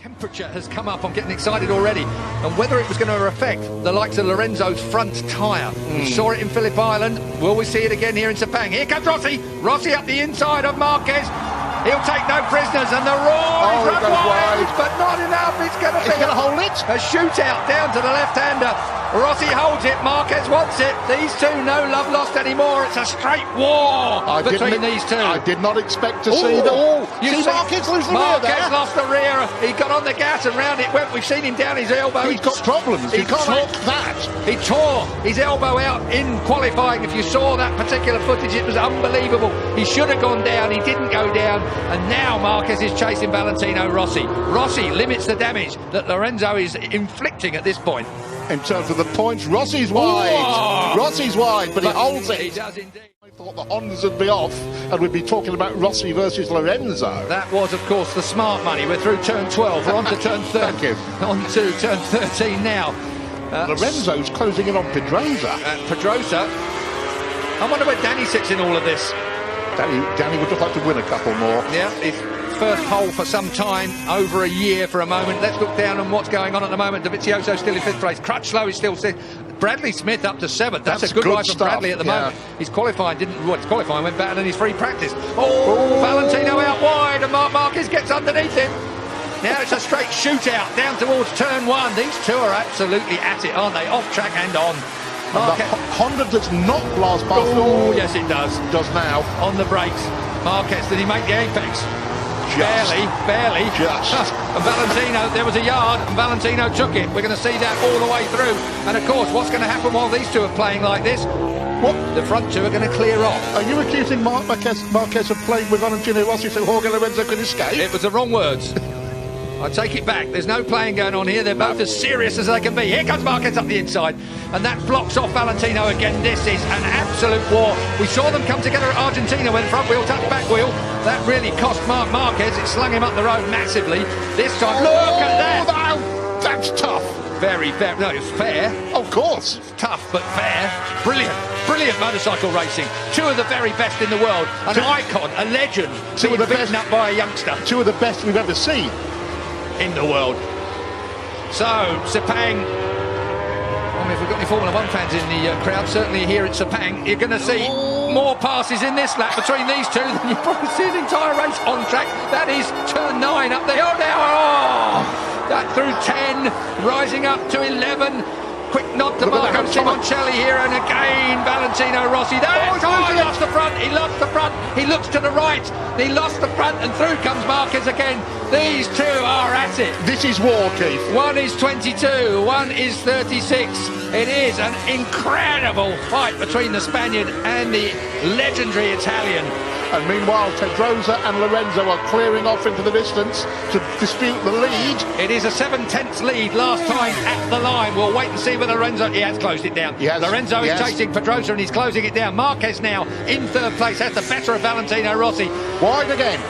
Temperature has come up. I'm getting excited already. And whether it was going to affect the likes of Lorenzo's front tyre. We saw it in Phillip Island. Will we see it again here in Sepang? Here comes Rossi. Rossi up the inside of Marquez. He'll take no prisoners, and the roar is run wide, but not enough. It's going to be going to hold it. A shootout down to the left-hander. Rossi holds it. Marquez wants it. These two, no love lost anymore. It's a straight war between these two. I did not expect to see them. You see Marquez lose the rear Marquez there. lost the rear. He got on the gas and round it went. We've seen him down his elbow. He's got problems. He can't talk that. He tore his elbow out in qualifying. If you saw that particular footage, it was unbelievable. He should have gone down. He didn't go down. And now Marquez is chasing Valentino Rossi. Rossi limits the damage that Lorenzo is inflicting at this point. In terms of the points, Rossi's wide. Whoa. Rossi's wide, but he holds it. He does indeed. I thought the Hondas would be off, and we'd be talking about Rossi versus Lorenzo. That was, of course, the smart money. We're through turn 12. We're on to turn 13. Thank you. On to turn 13 now. Lorenzo's closing in on Pedrosa. Pedrosa. I wonder where Danny sits in all of this. Danny would just like to win a couple more. Yeah, his first hole for some time, over a year for a moment. Let's look down on what's going on at the moment. Dovizioso still in 5th place. Crutchlow is still Bradley Smith up to 7th. That's a good ride from Bradley at the moment. His qualifying his qualifying went better than his free practice. Valentino out wide, and Marc Marquez gets underneath him. Now it's a straight shootout down towards turn 1. These two are absolutely at it, aren't they? Off track and on. Honda does not blast past. Oh, yes, it does. Does now. On the brakes. Marquez, did he make the apex? Barely. Just. And Valentino, there was a yard, and Valentino took it. We're going to see that all the way through. And of course, what's going to happen while these two are playing like this? What? The front two are going to clear off. Are you accusing Marquez of playing with Valentino Rossi so Jorge Lorenzo could escape? It was the wrong words. I take it back. There's no playing going on here. They're both as serious as they can be. Here comes Marquez up the inside, and that blocks off Valentino again. This is an absolute war. We saw them come together at Argentina when front wheel touched back wheel. That really cost Marc Marquez. It slung him up the road massively. This time, look at that. No, that's tough. Very fair. No, it's fair. Of course. It's tough, but fair. Brilliant motorcycle racing. Two of the very best in the world. An icon, a legend. Two of the beaten best up by a youngster. Two of the best we've ever seen in the world. So, Sepang, I mean, if we've got any Formula 1 fans in the crowd, certainly here at Sepang, you're going to see more passes in this lap between these two than you've probably seen the entire race on track. That is turn 9 up there. That through 10, rising up to 11. Quick nod to Marco Simoncelli here, and again Valentino Rossi. That time he lost the front, he lost the front, he looks to the right, he lost the front, and through comes Marquez again. These two are at it. This is war, Keith. One is 22, one is 36. It is an incredible fight between the Spaniard and the legendary Italian. And meanwhile, Pedrosa and Lorenzo are clearing off into the distance to dispute the lead. It is a 7/10 lead last time at the line. We'll wait and see whether Lorenzo... He has closed it down. Lorenzo is chasing Pedrosa and he's closing it down. Marquez now in 3rd place has the better of Valentino Rossi. Wide again.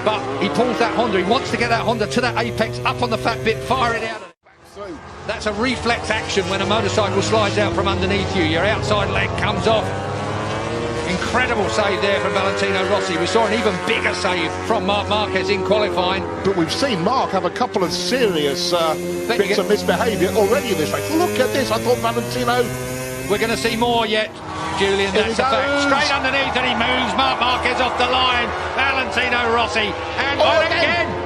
But he pulls that Honda. He wants to get that Honda to that apex, up on the fat bit, fire it out. That's a reflex action when a motorcycle slides out from underneath you. Your outside leg comes off. Incredible save there from Valentino Rossi. We saw an even bigger save from Marc Marquez in qualifying. But we've seen Marc have a couple of serious bits of misbehaviour already in this race. Look at this. I thought Valentino... We're going to see more yet, Julian. That's a fact. Straight underneath, and he moves Marc Marquez off the line. Valentino Rossi. And again.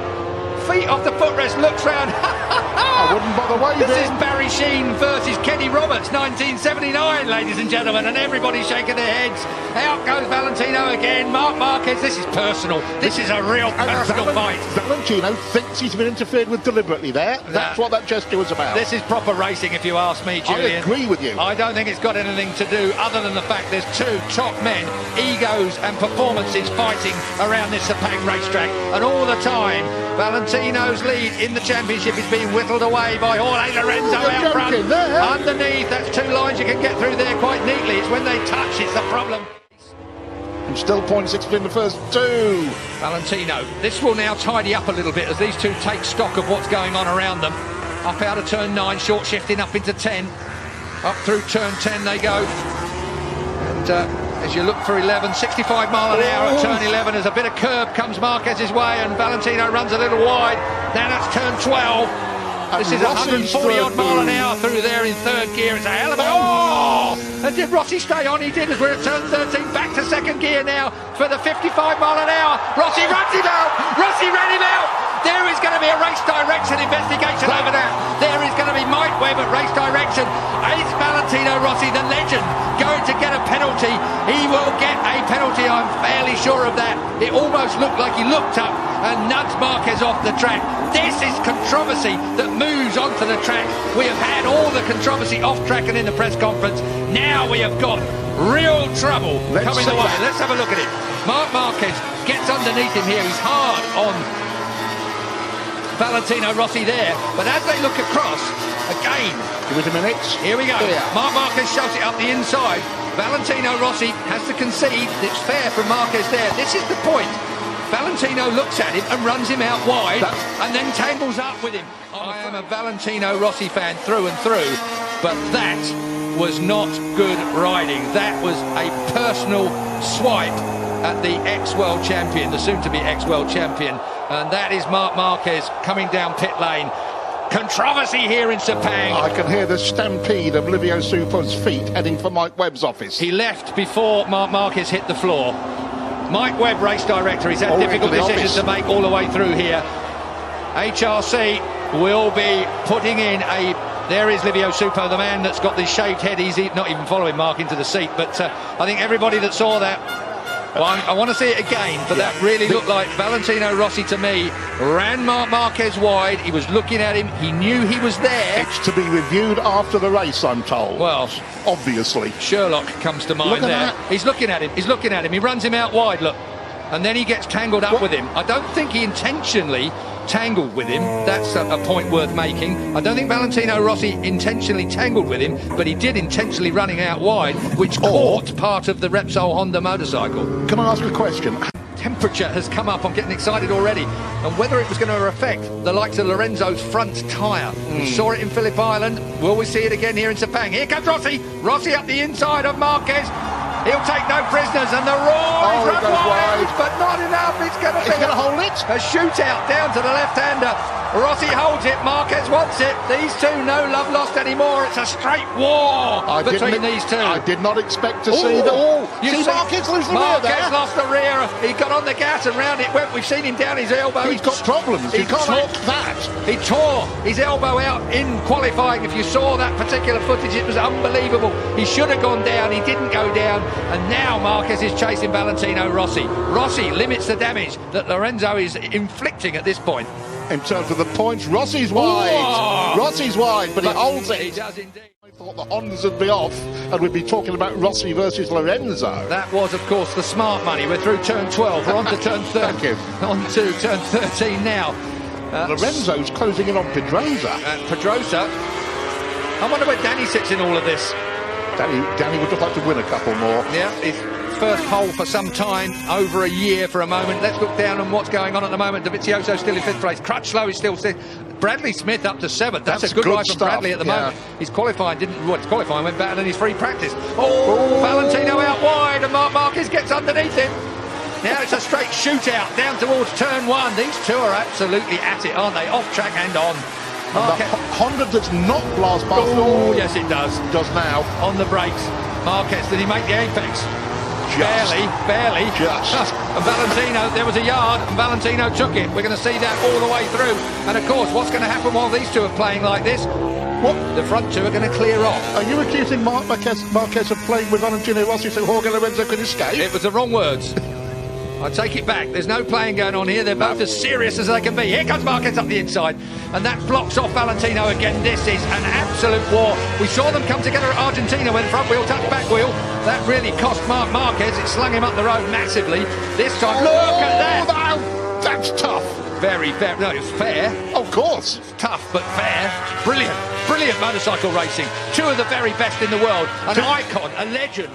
Feet off the footrest, looks round. I wouldn't bother waving. This is Barry Sheen versus Kenny Roberts, 1979, ladies and gentlemen, and everybody's shaking their heads. Out goes Valentino again. Marc Marquez, this is personal. This is a real personal fight. Valentino thinks he's been interfered with deliberately there. That's what that gesture was about. This is proper racing, if you ask me, Julian. I agree with you. I don't think it's got anything to do other than the fact there's two top men, egos and performances fighting around this Sepang racetrack, and all the time Valentino's lead in the championship is being whittled away by Jorge Lorenzo out front. Underneath, that's 2 lines you can get through there quite neatly. It's when they touch, it's the problem. And still 0.6 in the first 2. Valentino, this will now tidy up a little bit as these two take stock of what's going on around them. Up out of turn 9, short shifting up into 10. Up through turn 10 they go. And as you look for 11, 65 mile an hour at turn 11, as a bit of curb comes Marquez's way, and Valentino runs a little wide. Now that's turn 12. This is 140-odd mile an hour through there in third gear. It's a hell of a... Oh! And did Rossi stay on? He did, as we're at turn 13. Back to second gear now for the 55 mile an hour. Rossi runs him out! Rossi ran him out! There is going to be a race direction investigation over that. There is going to be Mike Webb at race direction. Is Valentino Rossi, the legend, going to get a penalty? He will get a penalty, I'm fairly sure of that. It almost looked like he looked up and nudged Marquez off the track. This is controversy that moves onto the track. We have had all the controversy off track and in the press conference. Now we have got real trouble coming the way. Let's have a look at it. Marc Marquez gets underneath him here. He's hard on Valentino Rossi there, but as they look across, again, give it a minute. Here we go. Marc Marquez shoves it up the inside. Valentino Rossi has to concede. It's fair from Marquez there. This is the point. Valentino looks at him and runs him out wide and then tangles up with him. I am a Valentino Rossi fan through and through, but that was not good riding. That was a personal swipe at the ex-world champion, the soon-to-be ex-world champion, and that is Marc Marquez coming down pit lane. Controversy here in Sepang. I can hear the stampede of Livio Supo's feet heading for Mike Webb's office. He left before Marc Marquez hit the floor. Mike Webb, race director, he's had difficult decisions to make all the way through here. HRC will be putting in a... There is Livio Supo, the man that's got this shaved head. He's not even following Marc into the seat, but I think everybody that saw that... Well, I want to see it again, but that really looked like Valentino Rossi to me. Ran Marc Marquez wide, he was looking at him, he knew he was there. It's to be reviewed after the race, I'm told. Well, obviously. Sherlock comes to mind there. That. He's looking at him, he runs him out wide, look. And then he gets tangled up with him. I don't think he intentionally tangled with him. That's a point worth making. I don't think Valentino Rossi intentionally tangled with him, but he did intentionally running out wide, which caught part of the Repsol Honda motorcycle. Can I ask a question? Temperature has come up. I'm getting excited already. And whether it was going to affect the likes of Lorenzo's front tyre. We saw it in Phillip Island. Will we see it again here in Sepang? Here comes Rossi. Rossi up the inside of Marquez. He'll take no prisoners, and the roar is run wide, but not enough. It's going to be hold it. A shootout down to the left-hander. Rossi holds it, Marquez wants it. These two, no love lost anymore. It's a straight war between these two. I did not expect to see them. You see Marquez lose the rear there? Marquez lost the rear. He got on the gas and round it went. We've seen him down his elbow. He's got problems. He can't talk that. He tore his elbow out in qualifying. If you saw that particular footage, it was unbelievable. He should have gone down. He didn't go down. And now Marquez is chasing Valentino Rossi. Rossi limits the damage that Lorenzo is inflicting at this point. In terms of the points, Rossi's wide. Whoa. Rossi's wide, but he holds it. He does indeed. I thought the Hondas would be off, and we'd be talking about Rossi versus Lorenzo. That was, of course, the smart money. We're through turn 12. We're on to turn 13. Thank you. On to turn 13 now. Lorenzo's closing in on Pedrosa. Pedrosa. I wonder where Danny sits in all of this. Danny would just like to win a couple more. Yeah, his first pole for some time, over a year for a moment. Let's look down on what's going on at the moment. Dovizioso still in 5th place. Crutchlow is still Bradley Smith up to 7th. That's a good ride from Bradley at the moment. His qualifying his qualifying went better than his free practice. Valentino out wide, and Marc Marquez gets underneath him. Now it's a straight shootout down towards turn 1. These two are absolutely at it, aren't they? Off track and on. Honda does not blast past. Oh, yes, it does. It does now. On the brakes. Marquez, did he make the apex? Barely. Just. And Valentino, there was a yard, and Valentino took it. We're going to see that all the way through. And of course, what's going to happen while these two are playing like this? What? The front two are going to clear off. Are you accusing Marquez of playing with Valentino Rossi so Jorge Lorenzo could escape? It was the wrong words. I take it back. There's no playing going on here. They're both as serious as they can be. Here comes Marquez up the inside, and that blocks off Valentino again. This is an absolute war. We saw them come together at Argentina when front wheel touched back wheel. That really cost Marc Marquez. It slung him up the road massively. This time, look at that. No, that's tough. Very fair. No, it was fair. Of course. Tough, but fair. Brilliant motorcycle racing. Two of the very best in the world. An icon, a legend.